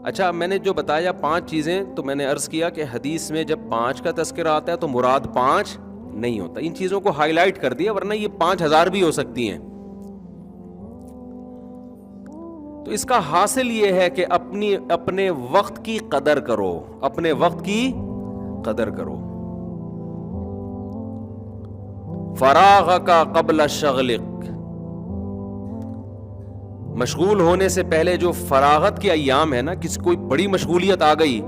اچھا میں نے جو بتایا 5 چیزیں، تو میں نے عرض کیا کہ حدیث میں جب 5 کا تذکرہ آتا ہے تو مراد 5 نہیں ہوتا. ان چیزوں کو ہائی لائٹ کر دیا، ورنہ یہ 5000 بھی ہو سکتی ہیں. تو اس کا حاصل یہ ہے کہ اپنے وقت کی قدر کرو، اپنے وقت کی قدر کرو. فراغک قبل شغلک، مشغول ہونے سے پہلے جو فراغت کے ایام ہے نا، کسی کوئی بڑی مشغولیت آ گئی،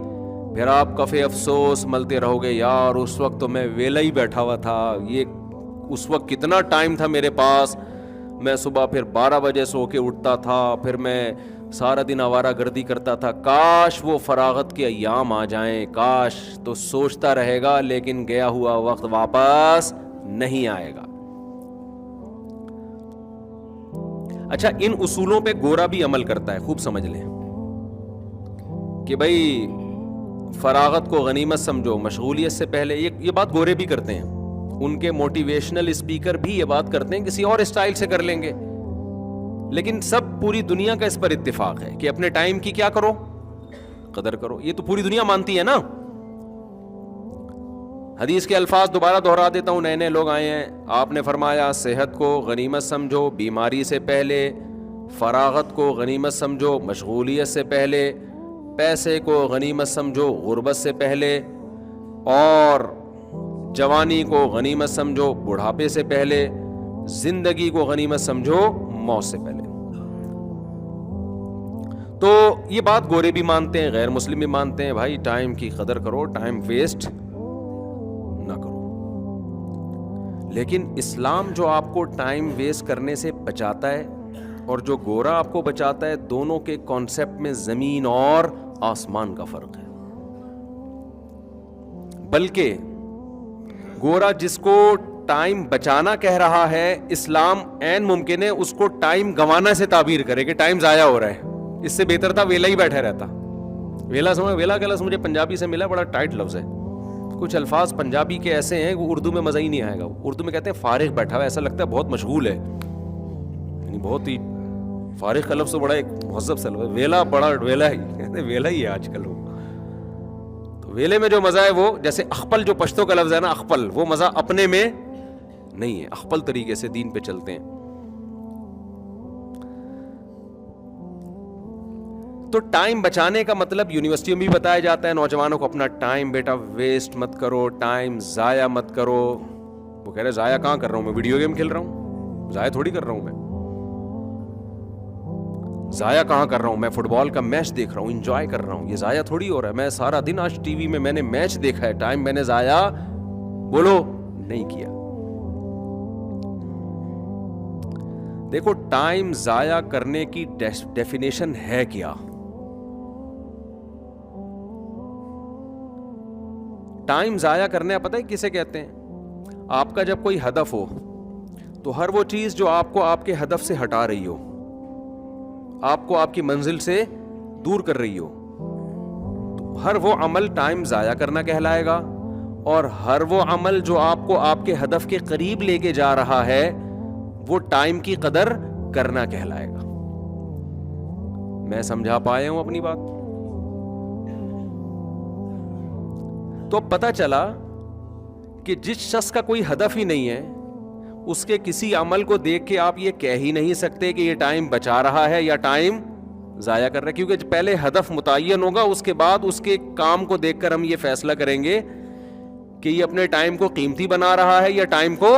پھر آپ کفے افسوس ملتے رہو گے، یار اس وقت تو میں ویلا ہی بیٹھا ہوا تھا، یہ اس وقت کتنا ٹائم تھا میرے پاس، میں صبح پھر 12 بجے سو کے اٹھتا تھا، پھر میں سارا دن آوارہ گردی کرتا تھا، کاش وہ فراغت کے ایام آ جائیں، کاش. تو سوچتا رہے گا لیکن گیا ہوا وقت واپس نہیں آئے گا. اچھا ان اصولوں پہ گورا بھی عمل کرتا ہے، خوب سمجھ لیں کہ بھائی فراغت کو غنیمت سمجھو، مشغولیت سے پہلے. یہ بات گورے بھی کرتے ہیں، ان کے موٹیویشنل اسپیکر بھی یہ بات کرتے ہیں، کسی اور اسٹائل سے کر لیں گے، لیکن سب پوری دنیا کا اس پر اتفاق ہے کہ اپنے ٹائم کی کیا کرو، قدر کرو. یہ تو پوری دنیا مانتی ہے نا. حدیث کے الفاظ دوبارہ دہرا دیتا ہوں، نئے لوگ آئے ہیں. آپ نے فرمایا صحت کو غنیمت سمجھو بیماری سے پہلے، فراغت کو غنیمت سمجھو مشغولیت سے پہلے، پیسے کو غنیمت سمجھو غربت سے پہلے، اور جوانی کو غنیمت سمجھو بڑھاپے سے پہلے، زندگی کو غنیمت سمجھو موت سے پہلے. تو یہ بات گورے بھی مانتے ہیں، غیر مسلم بھی مانتے ہیں. بھائی ٹائم کی قدر کرو، ٹائم ویسٹ نہ کرو. لیکن اسلام جو آپ کو ٹائم ویسٹ کرنے سے بچاتا ہے اور جو گورا آپ کو بچاتا ہے، دونوں کے کانسیپٹ میں زمین اور آسمان کا فرق ہے. بلکہ گورا جس کو ٹائم بچانا کہہ رہا ہے، اسلام عین ممکن ہے اس کو ٹائم گنوانا سے تعبیر کرے کہ ٹائم ضائع ہو رہا ہے. اس سے بہتر تھا ویلا ہی بیٹھا رہتا. ویلا کا لفظ مجھے پنجابی سے ملا، بڑا ٹائٹ لفظ ہے. کچھ الفاظ پنجابی کے ایسے ہیں وہ اردو میں مزہ ہی نہیں آئے گا. اردو میں کہتے ہیں فارغ بیٹھا ہوا، ایسا لگتا ہے بہت مشغول ہے، یعنی بہت ہی. فارغ کا لفظ تو بڑا ایک مہذب سا لفظ. ویلا بڑا ویلا ہی کہتے ہیں، ویلا ہی ہے آج کل. وہ تو ویلے میں جو مزہ ہے وہ جیسے اخپل جو پشتو کا لفظ ہے نا، اخپل، وہ مزہ اپنے میں نہیں ہے. اخپل طریقے سے دین پہ چلتے ہیں. تو ٹائم بچانے کا مطلب یونیورسٹیوں میں بھی بتایا جاتا ہے نوجوانوں کو، اپنا ٹائم بیٹا ویسٹ مت کرو، ٹائم ضائع مت کرو. وہ کہہ رہے ضائع کہاں کر رہا ہوں میں، ویڈیو گیم کھیل رہا ہوں، ضائع تھوڑی کر رہا ہوں میں. ضائع کہاں کر رہا ہوں میں، فٹ بال کا میچ دیکھ رہا ہوں، انجوائے کر رہا ہوں، یہ ضائع تھوڑی ہو رہا ہے. میں سارا دن آج ٹی وی میں نے میچ دیکھا ہے، ٹائم میں نے ضائع بولو نہیں کیا. دیکھو ٹائم ضائع کرنے کی ڈیفینیشن ہے کیا. ٹائم ضائع کرنے پتہ ہے کسے کہتے ہیں؟ آپ کا جب کوئی ہدف ہو تو ہر وہ چیز جو آپ کو آپ کے ہدف سے ہٹا رہی ہو، آپ کو آپ کی منزل سے دور کر رہی ہو، تو ہر وہ عمل ٹائم ضائع کرنا کہلائے گا. اور ہر وہ عمل جو آپ کو آپ کے ہدف کے قریب لے کے جا رہا ہے وہ ٹائم کی قدر کرنا کہلائے گا. میں سمجھا پایا ہوں اپنی بات؟ تو پتہ چلا کہ جس شخص کا کوئی ہدف ہی نہیں ہے، اس کے کسی عمل کو دیکھ کے آپ یہ کہہ ہی نہیں سکتے کہ یہ ٹائم بچا رہا ہے یا ٹائم ضائع کر رہا ہے. کیونکہ پہلے ہدف متعین ہوگا، اس کے بعد اس کے کام کو دیکھ کر ہم یہ فیصلہ کریں گے کہ یہ اپنے ٹائم کو قیمتی بنا رہا ہے یا ٹائم کو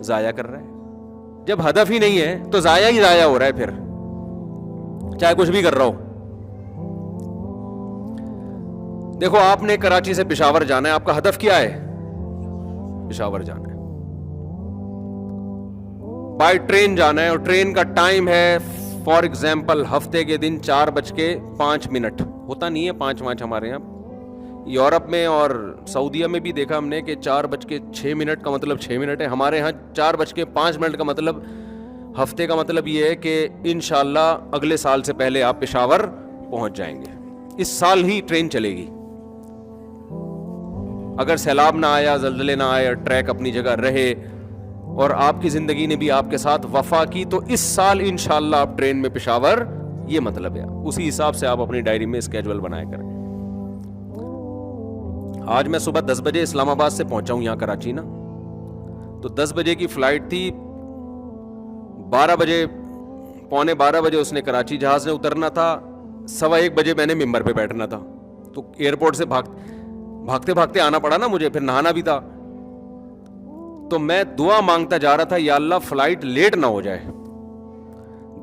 ضائع کر رہا ہے. جب ہدف ہی نہیں ہے تو ضائع ہی ضائع ہو رہا ہے، پھر چاہے کچھ بھی کر رہا ہو. دیکھو آپ نے کراچی سے پشاور جانا ہے، آپ کا ہدف کیا ہے؟ پشاور جانا ہے. بائی ٹرین جانا ہے اور ٹرین کا ٹائم ہے فار ایگزامپل ہفتے کے دن 4:05. ہوتا نہیں ہے 5 ہمارے یہاں. یورپ میں اور سعودیہ میں بھی دیکھا ہم نے کہ 4:06 کا مطلب 6 منٹ ہے. ہمارے یہاں 4:05 کا مطلب ہفتے کا مطلب یہ ہے کہ انشاءاللہ اگلے سال سے پہلے آپ پشاور پہنچ جائیں گے. اس سال ہی ٹرین چلے گی. اگر سیلاب نہ آیا، زلزلے نہ آئے، ٹریک اپنی جگہ رہے اور آپ کی زندگی نے بھی آپ کے ساتھ وفا کی، تو اس سال انشاءاللہ آپ ٹرین میں پشاور یہ مطلب ہے. اسی حساب سے آپ اپنی ڈائری میں اسکیجول بنایا کریں. آج میں صبح 10 بجے اسلام آباد سے پہنچا ہوں یہاں کراچی نا, تو 10 بجے کی فلائٹ تھی, 12 بجے پونے 12 بجے اس نے کراچی جہاز نے اترنا تھا, 1:15 بجے میں نے ممبر پہ بیٹھنا تھا, تو ایئرپورٹ سے بھاگتے بھاگتے آنا پڑا نا مجھے, پھر نہانا بھی تھا. تو میں دعا مانگتا جا رہا تھا, یا اللہ فلائٹ لیٹ نہ ہو جائے.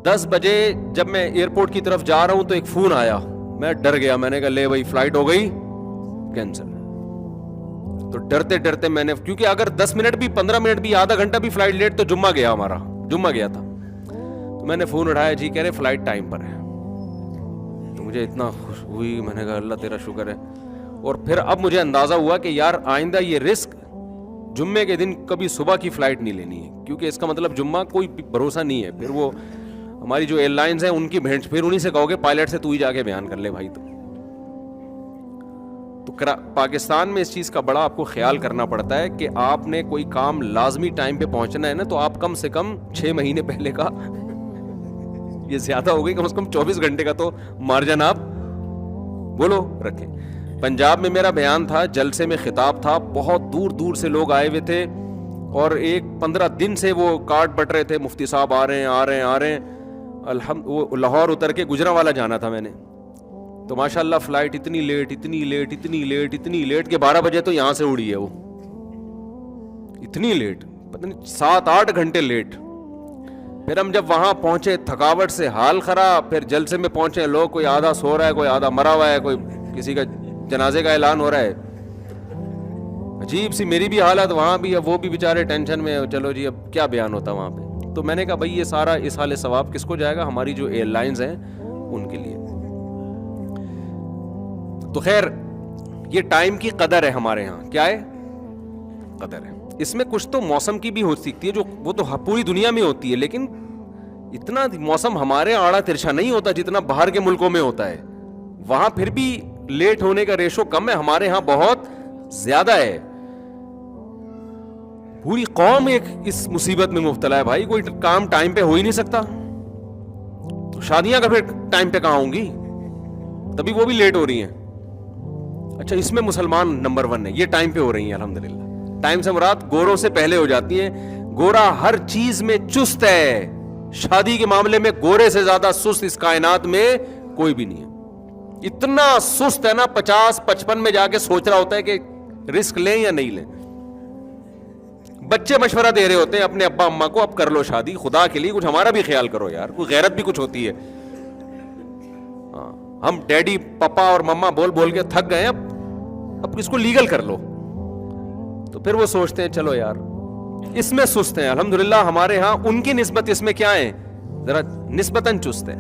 10 بجے جب میں ایئرپورٹ کی طرف جا رہا ہوں تو ایک فون آیا, میں ڈر گیا, میں نے کہا لے بھائی فلائٹ ہو گئی کینسل. تو ڈرتے ڈرتے میں نے, کیونکہ اگر 10 منٹ بھی 15 منٹ بھی آدھا گھنٹہ بھی فلائٹ لیٹ تو جمعہ گیا, ہمارا جمعہ گیا تھا. تو میں نے فون اٹھایا, جی کہہ رہے فلائٹ ٹائم پر ہے. تو مجھے اتنا خوش ہوئی, میں نے کہا اللہ تیرا شکر ہے. اور پھر اب مجھے اندازہ ہوا کہ یار آئندہ یہ رسک جمعے کے دن کبھی صبح کی فلائٹ نہیں لینی ہے, کیونکہ اس کا مطلب جمعہ کوئی بھروسہ نہیں ہے. پھر وہ ہماری جو ایئر لائنز ہیں ان کی بھینٹ, پھر انہیں سے کہو گے پائلٹ سے تو ہی جا کے بیان کر لے بھائی. تو پاکستان میں اس چیز کا بڑا آپ کو خیال کرنا پڑتا ہے کہ آپ نے کوئی کام لازمی ٹائم پہ پہنچنا ہے نا, تو آپ کم سے کم 6 مہینے پہلے کا, یہ زیادہ ہو گئی, کم سے کم 24 گھنٹے کا تو مارجن آپ بولو رکھیں. پنجاب میں میرا بیان تھا, جلسے میں خطاب تھا, بہت دور دور سے لوگ آئے ہوئے تھے, اور 15 دن سے وہ کارڈ بٹ رہے تھے, مفتی صاحب آ رہے ہیں آ رہے ہیں آ رہے ہیں. وہ لاہور اتر کے گجرانوالہ جانا تھا میں نے, تو ماشاءاللہ فلائٹ اتنی لیٹ کہ 12 بجے تو یہاں سے اڑی ہے وہ, اتنی لیٹ, پتہ نہیں 7-8 گھنٹے لیٹ. پھر ہم جب وہاں پہنچے تھکاوٹ سے حال خراب, پھر جلسے میں پہنچے, لوگ کوئی آدھا سو رہا ہے, کوئی آدھا مرا ہوا ہے, کوئی کسی کا جنازے کا اعلان ہو رہا ہے, عجیب سی میری بھی حالت وہاں بھی, اب وہ بھی بیچارے ٹینشن میں, چلو جی اب کیا بیان ہوتا وہاں پہ. تو میں نے کہا بھائی یہ سارا اس حال ثواب کس کو جائے گا, ہماری جو ایئر لائنز ہیں ان کے لیے. تو خیر یہ ٹائم کی قدر ہے ہمارے ہاں, کیا ہے قدر ہے. اس میں کچھ تو موسم کی بھی ہو سکتی ہے, جو وہ تو پوری دنیا میں ہوتی ہے, لیکن اتنا موسم ہمارے آڑا ترچھا نہیں ہوتا جتنا باہر کے ملکوں میں ہوتا ہے. وہاں پھر بھی لیٹ ہونے کا ریشو کم ہے, ہمارے ہاں بہت زیادہ ہے. پوری قوم ایک اس مصیبت میں مبتلا ہے بھائی, کوئی کام ٹائم پہ ہو ہی نہیں سکتا. تو شادیاں کا پھر ٹائم پہ کہاں ہوں گی, تبھی وہ بھی لیٹ ہو رہی ہیں. اچھا اس میں مسلمان نمبر 1 ہے, یہ ٹائم پہ ہو رہی ہیں الحمدللہ. ٹائم سے مراد گوروں سے پہلے ہو جاتی ہیں. گورا ہر چیز میں چست ہے, شادی کے معاملے میں گورے سے زیادہ سست اس کائنات میں کوئی بھی نہیں ہے. اتنا سست ہے نا, 50-55 میں جا کے سوچ رہا ہوتا ہے کہ رسک لیں یا نہیں لیں. بچے مشورہ دے رہے ہوتے ہیں اپنے ابا اماں کو, اب کر لو شادی, خدا کے لیے کچھ ہمارا بھی خیال کرو یار, کوئی غیرت بھی کچھ ہوتی ہے. ہم ڈیڈی پپا اور مما بول بول کے تھک گئے, اب اس کو لیگل کر لو. تو پھر وہ سوچتے ہیں چلو یار اس میں سست ہیں. الحمدللہ ہمارے ہاں ان کی نسبت اس میں کیا ہے, ذرا نسبتاً چست ہے.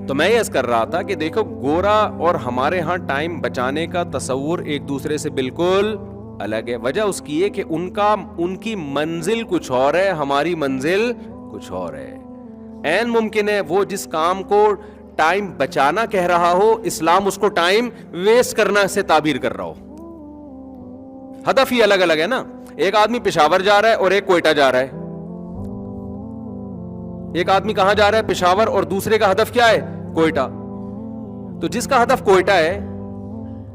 تو میں یہ عرض کر رہا تھا کہ دیکھو گورا اور ہمارے ہاں ٹائم بچانے کا تصور ایک دوسرے سے بالکل الگ ہے. وجہ اس کی ہے کہ ان کی منزل کچھ اور ہے, ہماری منزل کچھ اور ہے. عین ممکن ہے وہ جس کام کو ٹائم بچانا کہہ رہا ہو, اسلام اس کو ٹائم ویسٹ کرنا سے تعبیر کر رہا ہو. ہدف ہی الگ الگ ہے نا. ایک آدمی پشاور جا رہا ہے اور ایک کوئٹہ جا رہا ہے. ایک آدمی کہاں جا رہا ہے, پشاور, اور دوسرے کا ہدف کیا ہے, کوئٹہ. تو جس کا ہدف کوئٹہ ہے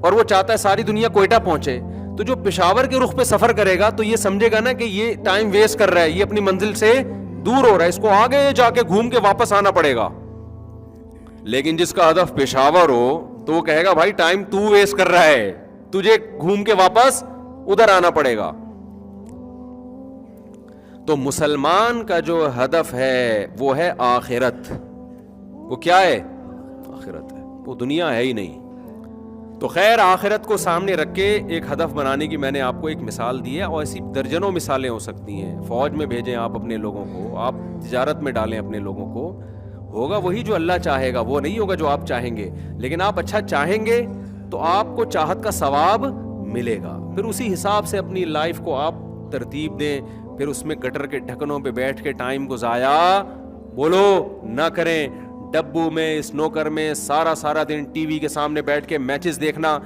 اور وہ چاہتا ہے ساری دنیا کوئٹہ پہنچے, تو جو پشاور کے رخ پہ سفر کرے گا تو یہ سمجھے گا نا کہ یہ ٹائم ویسٹ کر رہا ہے, یہ اپنی منزل سے دور ہو رہا ہے, اس کو آگے جا کے گھوم کے واپس آنا پڑے گا. لیکن جس کا ہدف پشاور ہو تو وہ کہے گا بھائی ٹائم تو ویسٹ کر رہا ہے, تجھے گھوم کے واپس ادھر آنا پڑے گا. تو مسلمان کا جو ہدف ہے وہ ہے آخرت. وہ کیا ہے, آخرت ہے, وہ دنیا ہے ہی نہیں. تو خیر آخرت کو سامنے رکھ کے ایک ہدف بنانے کی میں نے آپ کو ایک مثال دی ہے, اور ایسی درجنوں مثالیں ہو سکتی ہیں. فوج میں بھیجیں آپ اپنے لوگوں کو, آپ تجارت میں ڈالیں اپنے لوگوں کو, ہوگا وہی جو اللہ چاہے گا, وہ نہیں ہوگا جو آپ چاہیں گے. لیکن آپ اچھا چاہیں گے تو آپ کو چاہت کا ثواب ملے گا. پھر اسی حساب سے اپنی لائف کو آپ ترتیب دیں. پھر اس میں گٹر کے ڈھکنوں پہ بیٹھ کے ٹائم کو ضائع بولو نہ کریں. ڈبو میں, اسنوکر میں سارا دن ٹی وی کے سامنے بیٹھ کے میچز دیکھنا,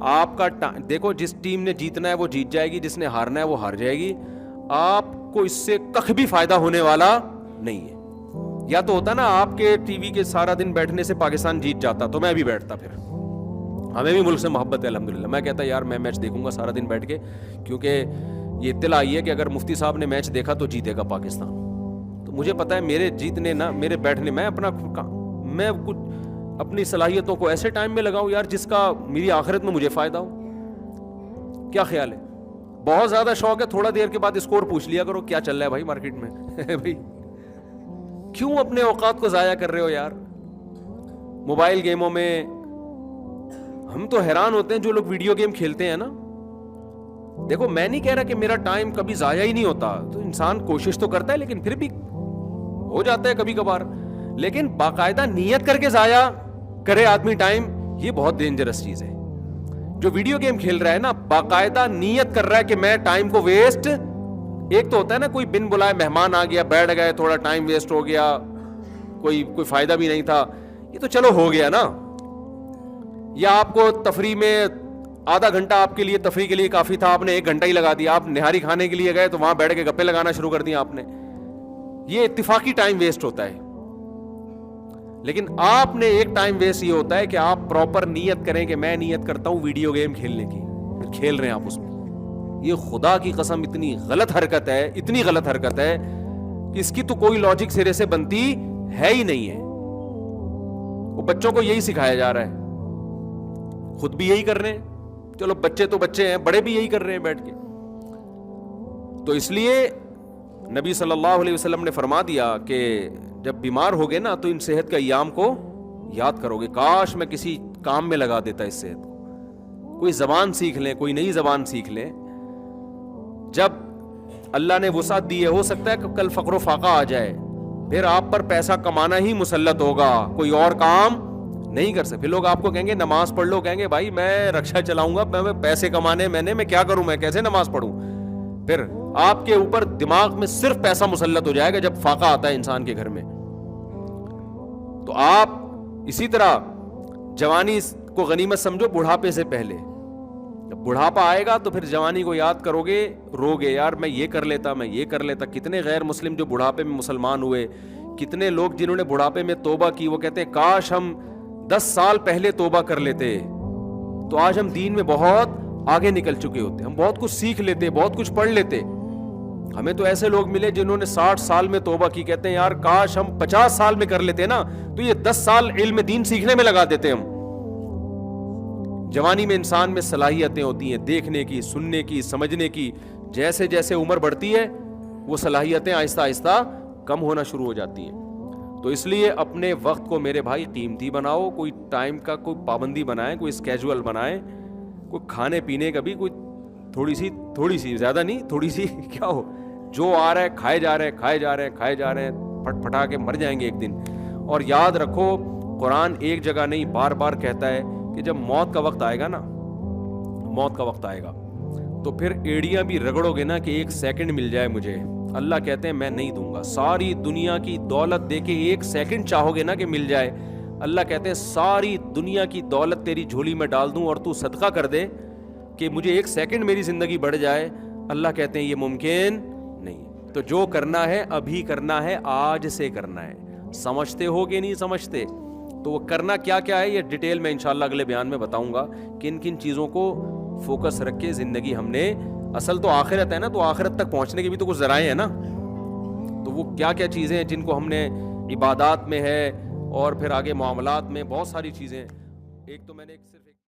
آپ کا دیکھو جس ٹیم نے جیتنا ہے وہ جیت جائے گی, جس نے ہارنا ہے وہ ہار جائے گی. آپ کو اس سے کخ بھی فائدہ ہونے والا نہیں ہے. یا تو ہوتا نا آپ کے ٹی وی کے سارا دن بیٹھنے سے پاکستان جیت جاتا تو میں بھی بیٹھتا, پھر ہمیں بھی ملک سے محبت ہے الحمدللہ. میں کہتا یار میں میچ دیکھوں گا سارا دن بیٹھ کے, کیونکہ یہ اطلاع آئی ہے کہ اگر مفتی صاحب نے میچ دیکھا تو جیتے گا پاکستان. تو مجھے پتا ہے میرے جیتنے نہ میرے بیٹھنے, میں کچھ اپنی صلاحیتوں کو ایسے ٹائم میں لگاؤں یار جس کا میری آخرت میں مجھے فائدہ ہو. کیا خیال ہے؟ بہت زیادہ شوق ہے, تھوڑا دیر کے بعد اسکور پوچھ لیا کرو کیا چل رہا ہے بھائی مارکیٹ میں. بھائی کیوں اپنے اوقات کو ضائع کر رہے ہو یار موبائل گیموں میں؟ ہم تو حیران ہوتے ہیں جو لوگ ویڈیو گیم کھیلتے ہیں نا. دیکھو میں نہیں کہہ رہا کہ میرا ٹائم کبھی ضائع ہی نہیں ہوتا, تو انسان کوشش تو کرتا ہے لیکن پھر بھی ہو جاتا ہے کبھی کبھار. لیکن باقاعدہ نیت کر کے ضائع کرے آدمی ٹائم, یہ بہت ڈینجرس چیز ہے. جو ویڈیو گیم کھیل رہا ہے نا باقاعدہ نیت کر رہا ہے کہ میں ٹائم کو ویسٹ, ایک تو ہوتا ہے نا کوئی بن بلائے مہمان آ گیا بیٹھ گئے تھوڑا ٹائم ویسٹ ہو گیا, کوئی فائدہ بھی نہیں تھا, یہ تو چلو ہو گیا نا. یا آپ کو تفریح میں آدھا گھنٹہ آپ کے لیے تفریح کے لیے کافی تھا, آپ نے 1 گھنٹہ ہی لگا دیا. آپ نہاری کھانے کے لیے گئے تو وہاں بیٹھ کے گپے لگانا شروع کر دیا آپ نے, یہ اتفاقی ٹائم ویسٹ ہوتا ہے. لیکن آپ نے ایک ٹائم ویسٹ یہ ہوتا ہے کہ آپ پراپر نیت کریں کہ میں نیت کرتا ہوں ویڈیو گیم کھیلنے کی, پھر کھیل رہے ہیں آپ اس میں. یہ خدا کی قسم اتنی غلط حرکت ہے, اتنی غلط حرکت ہے کہ اس کی تو کوئی لاجک سرے سے بنتی ہے ہی نہیں ہے. وہ بچوں کو یہی سکھایا جا رہا ہے, خود بھی یہی کر رہے ہیں. چلو بچے تو بچے ہیں, بڑے بھی یہی کر رہے ہیں بیٹھ کے. تو اس لیے نبی صلی اللہ علیہ وسلم نے فرما دیا کہ جب بیمار ہوگے نا تو ان صحت کا ایام کو یاد کرو گے, کاش میں کسی کام میں لگا دیتا اس صحت کو. کوئی زبان سیکھ لیں, کوئی نئی زبان سیکھ لیں. جب اللہ نے وسعت دی ہے, ہو سکتا ہے کہ کل فقر و فاقہ آ جائے, پھر آپ پر پیسہ کمانا ہی مسلط ہوگا, کوئی اور کام نہیں کر سکتے. پھر لوگ آپ کو کہیں گے نماز پڑھ لو, کہیں گے بھائی میں رکشا چلاؤں گا, میں پیسے کمانے میں کیا کروں, میں کیسے نماز پڑھوں. پھر آپ کے اوپر دماغ میں صرف پیسہ مسلط ہو جائے گا جب فاقہ آتا ہے انسان کے گھر میں. تو آپ اسی طرح جوانی کو غنیمت سمجھو بڑھاپے سے پہلے. جب بڑھاپا آئے گا تو پھر جوانی کو یاد کرو گے, رو گے یار میں یہ کر لیتا, میں یہ کر لیتا. کتنے غیر مسلم جو بڑھاپے میں مسلمان ہوئے, کتنے لوگ جنہوں نے بڑھاپے میں توبہ کی, وہ کہتے ہیں کاش ہم 10 سال پہلے توبہ کر لیتے تو آج ہم دین میں بہت آگے نکل چکے ہوتے, ہم بہت کچھ سیکھ لیتے, بہت کچھ پڑھ لیتے. ہمیں تو ایسے لوگ ملے جنہوں نے 60 سال میں توبہ کی, کہتے ہیں یار کاش ہم 50 سال میں کر لیتے نا تو یہ 10 سال علم دین سیکھنے میں لگا دیتے ہم. جوانی میں انسان میں صلاحیتیں ہوتی ہیں دیکھنے کی, سننے کی, سمجھنے کی. جیسے جیسے عمر بڑھتی ہے وہ صلاحیتیں آہستہ آہستہ کم ہونا شروع ہو جاتی ہیں. تو اس لیے اپنے وقت کو میرے بھائی قیمتی بناؤ, کوئی ٹائم کا کوئی پابندی بنائیں, کوئی اسکیجول بنائیں, کوئی کھانے پینے کا بھی کوئی تھوڑی سی زیادہ نہیں, تھوڑی سی کیا ہو, جو آ رہا ہے کھائے جا رہے ہیں, پھٹ پھٹا کے مر جائیں گے ایک دن. اور یاد رکھو قرآن ایک جگہ نہیں بار بار کہتا ہے کہ جب موت کا وقت آئے گا نا, موت کا وقت آئے گا تو پھر ایڑیاں بھی رگڑو گے نا کہ 1 سیکنڈ مل جائے مجھے. اللہ کہتے ہیں میں نہیں دوں گا. ساری دنیا کی دولت دے کے 1 سیکنڈ چاہو گے نا کہ مل جائے, اللہ کہتے ہیں ساری دنیا کی دولت تیری جھولی میں ڈال دوں اور تو صدقہ کر دے کہ مجھے 1 سیکنڈ میری زندگی بڑھ جائے. اللہ کہتے ہیں یہ ممکن نہیں. تو جو کرنا ہے ابھی کرنا ہے, آج سے کرنا ہے. سمجھتے ہو کہ نہیں سمجھتے, تو وہ کرنا کیا کیا ہے یہ ڈیٹیل میں انشاءاللہ اگلے بیان میں بتاؤں گا. کن کن چیزوں کو فوکس رکھ کے زندگی ہم نے, اصل تو آخرت ہے نا, تو آخرت تک پہنچنے کے بھی تو کچھ ذرائع ہیں نا. تو وہ کیا کیا چیزیں ہیں جن کو ہم نے عبادات میں ہے اور پھر آگے معاملات میں, بہت ساری چیزیں. ایک تو میں نے صرف